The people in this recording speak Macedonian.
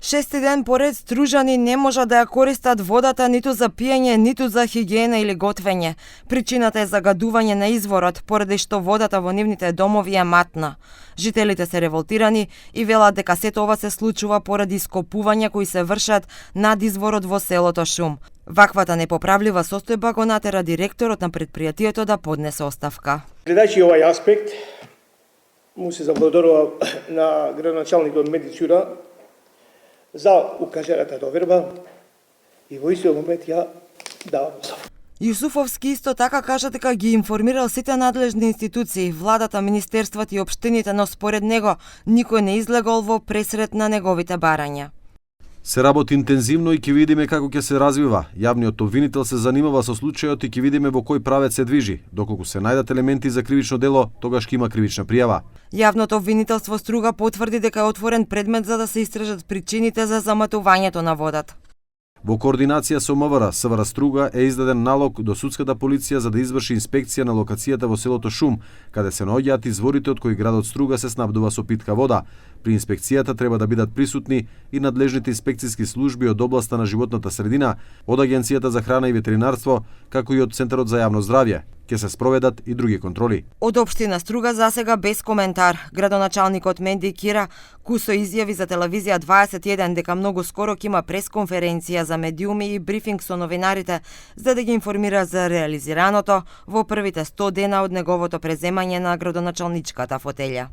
Шести ден поред стружани не можат да ја користат водата ниту за пиење, ниту за хигиена или готвење. Причината е загадување на изворот, поради што водата во нивните домови е матна. Жителите се револтирани и велат дека сето ова се случува поради ископувања кои се вршат над изворот во селото Шум. Ваквата непоправлива состојба го натера директорот на претпријатието да поднесе оставка. Гледајќи овај аспект, му се заблагодарува на градоначалникот Медицура за укажената доверба и во истиот момент ја давам оставка. Јусуфовски исто така кажа дека ги информирал сите надлежни институции, владата, министерствата и општините, но според него никој не излегол во пресрет на неговите барања. Се работи интензивно и ќе видиме како ќе се развива. Јавниот обвинител се занимава со случајот и ќе видиме во кој правец се движи. Доколку се најдат елементи за кривично дело, тогаш ќе има кривична пријава. Јавното обвинителство Струга потврди дека е отворен предмет за да се истражат причините за заматувањето на водата. Во координација со МВР, СВР Струга е издаден налог до судската полиција за да изврши инспекција на локацијата во селото Шум, каде се наоѓаат изворите од кои градот Струга се снабдува со питка вода. При инспекцијата треба да бидат присутни и надлежните инспекцијски служби од областа на животната средина, од Агенцијата за храна и ветеринарство, како и од Центарот за јавно здравје. Ќе се спроведат и други контроли. Од општина Струга засега без коментар. Градоначалникот Менди Кира Кусо изјави за телевизија 21 дека многу скоро ќе има пресконференција за медиуми и брифинг со новинарите за да ги информира за реализираното во првите 100 дена од неговото преземање на градоначалничката фотелја.